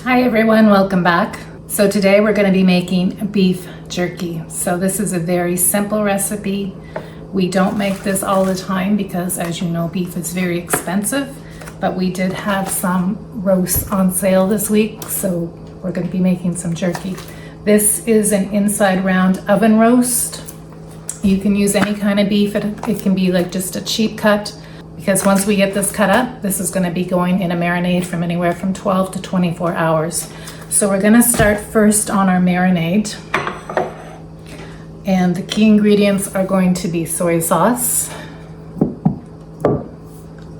Hi everyone, welcome back. So today we're going to be making beef jerky. So this is a very simple recipe. We don't make this all the time because, as you know, beef is very expensive, but we did have some roasts on sale this week, so we're going to be making some jerky. This is an inside round oven roast. You can use any kind of beef. It can be like just a cheap cut, because once we get this cut up, this is going to be going in a marinade from anywhere from 12 to 24 hours. So we're going to start first on our marinade. And the key ingredients are going to be soy sauce,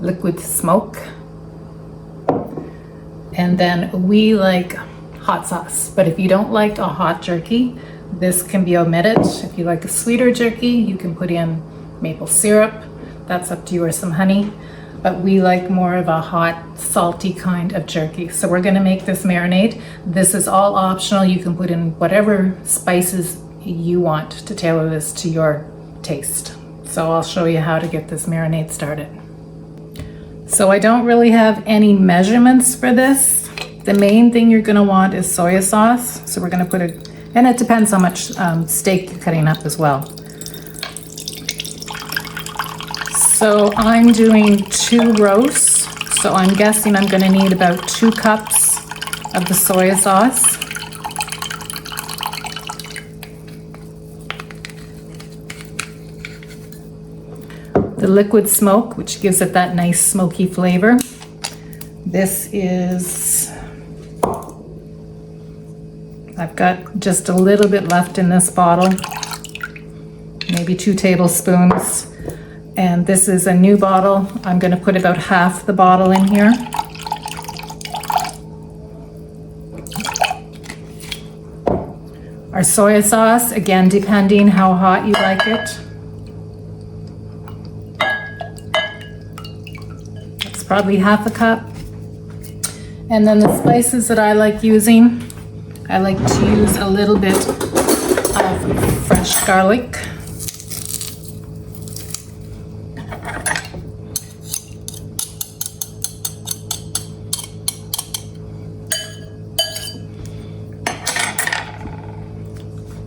liquid smoke, and then we like hot sauce. But if you don't like a hot jerky, this can be omitted. If you like a sweeter jerky, you can put in maple syrup. That's up to you, or some honey. But we like more of a hot, salty kind of jerky. So we're gonna make this marinade. This is all optional. You can put in whatever spices you want to tailor this to your taste. So I'll show you how to get this marinade started. So I don't really have any measurements for this. The main thing you're gonna want is soy sauce. So we're gonna put it, and it depends how much steak you're cutting up as well. So I'm doing 2 roasts. So I'm guessing I'm gonna need about 2 cups of the soy sauce. The liquid smoke, which gives it that nice smoky flavor. This is, I've got just a little bit left in this bottle, maybe 2 tablespoons. And this is a new bottle. I'm gonna put about half the bottle in here. Our soy sauce, again, depending how hot you like it. Probably half a cup. And then the spices that I like using, I like to use a little bit of fresh garlic.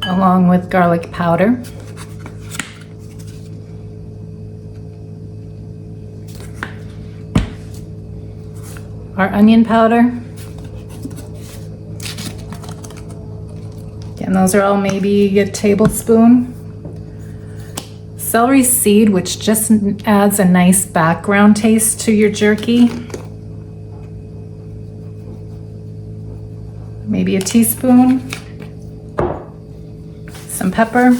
Along with garlic powder. Our onion powder. And those are all maybe a tablespoon. Celery seed, which just adds a nice background taste to your jerky. Maybe a teaspoon. Some pepper.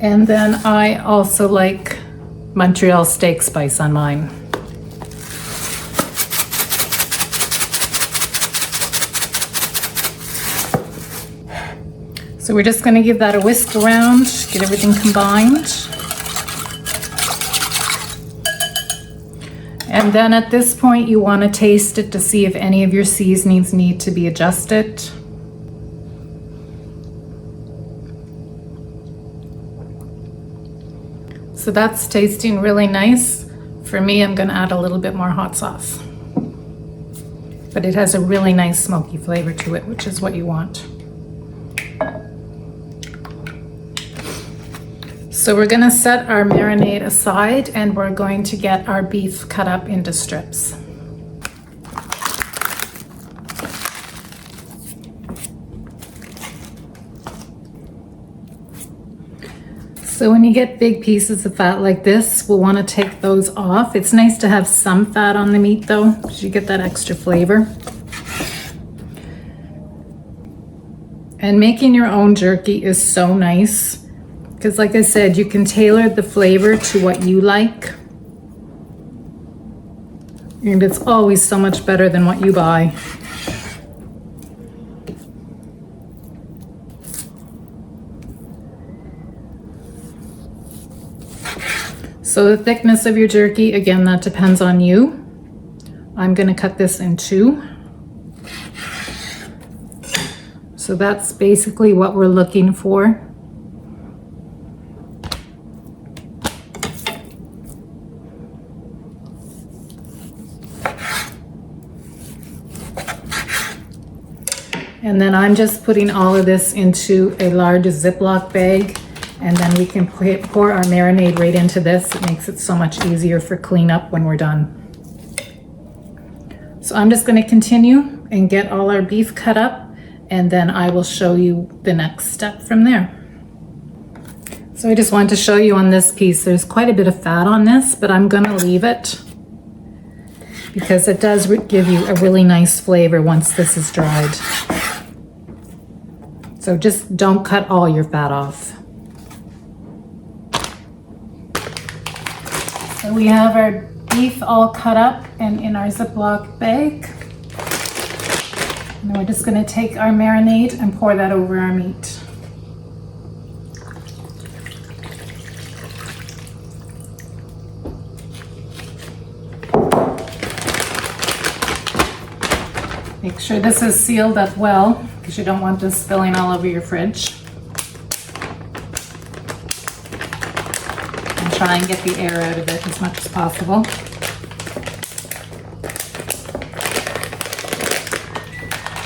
And then I also like Montreal steak spice on mine. So we're just going to give that a whisk around, get everything combined. And then at this point you want to taste it to see if any of your seasonings need to be adjusted. So that's tasting really nice. For me, I'm gonna add a little bit more hot sauce. But it has a really nice smoky flavor to it, which is what you want. So we're gonna set our marinade aside and we're going to get our beef cut up into strips. So when you get big pieces of fat like this, we'll want to take those off. It's nice to have some fat on the meat though, because you get that extra flavor. And making your own jerky is so nice, because like I said, you can tailor the flavor to what you like. And it's always so much better than what you buy. So the thickness of your jerky, again, that depends on you. I'm gonna cut this in 2. So that's basically what we're looking for. And then I'm just putting all of this into a large Ziploc bag, and then we can pour our marinade right into this. It makes it so much easier for cleanup when we're done. So I'm just going to continue and get all our beef cut up, and then I will show you the next step from there. So I just wanted to show you on this piece, there's quite a bit of fat on this, but I'm going to leave it because it does give you a really nice flavor once this is dried. So just don't cut all your fat off. So we have our beef all cut up and in our Ziploc bag. And then we're just going to take our marinade and pour that over our meat. Make sure this is sealed up well because you don't want this spilling all over your fridge. And try and get the air out of it as much as possible.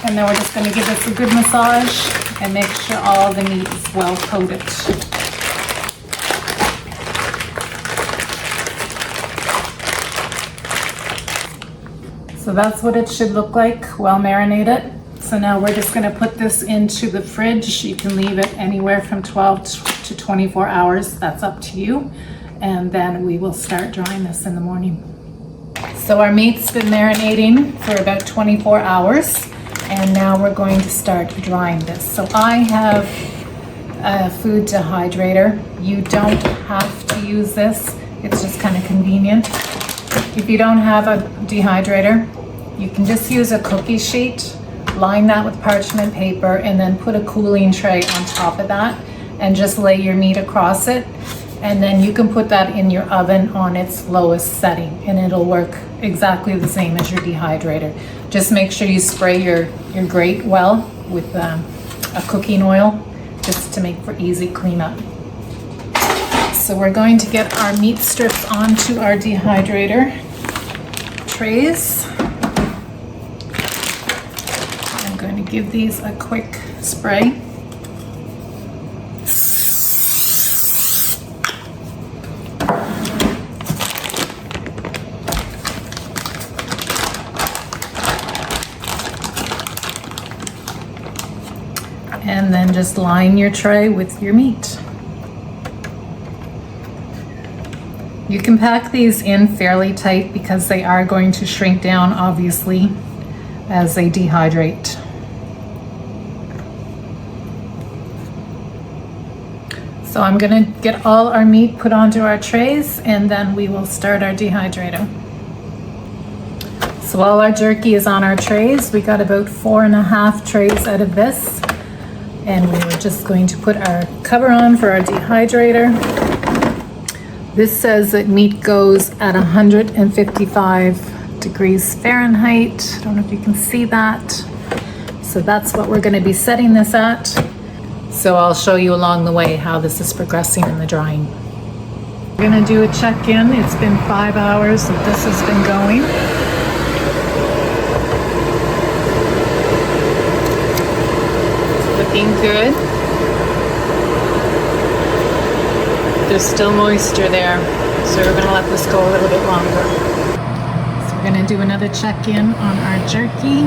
And then we're just going to give this a good massage and make sure all the meat is well coated. So that's what it should look like, well marinated. So now we're just going to put this into the fridge. You can leave it anywhere from 12 to 24 hours. That's up to you. And then we will start drying this in the morning. So our meat's been marinating for about 24 hours. And now we're going to start drying this. So I have a food dehydrator. You don't have to use this. It's just kind of convenient. If you don't have a dehydrator, you can just use a cookie sheet, line that with parchment paper, and then put a cooling tray on top of that and just lay your meat across it. And then you can put that in your oven on its lowest setting and it'll work exactly the same as your dehydrator. Just make sure you spray your grate well with a cooking oil just to make for easy cleanup. So we're going to get our meat strips onto our dehydrator trays. I'm going to give these a quick spray. And then just line your tray with your meat. You can pack these in fairly tight because they are going to shrink down, obviously, as they dehydrate. So I'm going to get all our meat put onto our trays and then we will start our dehydrator. So while our jerky is on our trays, we got about 4.5 trays out of this. And we were just going to put our cover on for our dehydrator. This says that meat goes at 155 degrees Fahrenheit. I don't know if you can see that. So that's what we're going to be setting this at. So I'll show you along the way how this is progressing in the drying. We're going to do a check-in. It's been 5 hours that this has been going. Looking good. There's still moisture there, so we're going to let this go a little bit longer. So we're going to do another check-in on our jerky.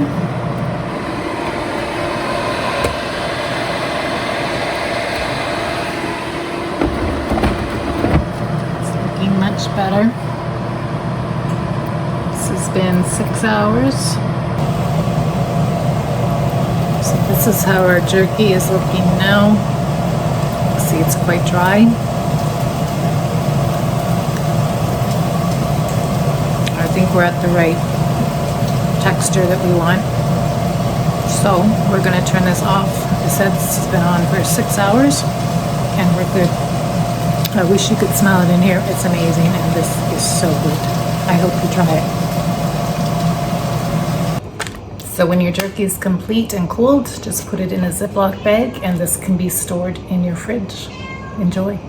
It's looking much better. This has been 6 hours. So this is how our jerky is looking now. See, it's quite dry. I think we're at the right texture that we want. So we're going to turn this off. I said this has been on for 6 hours and we're good. I wish you could smell it in here. It's amazing and this is so good. I hope you try it. So when your jerky is complete and cooled, just put it in a Ziploc bag and this can be stored in your fridge. Enjoy.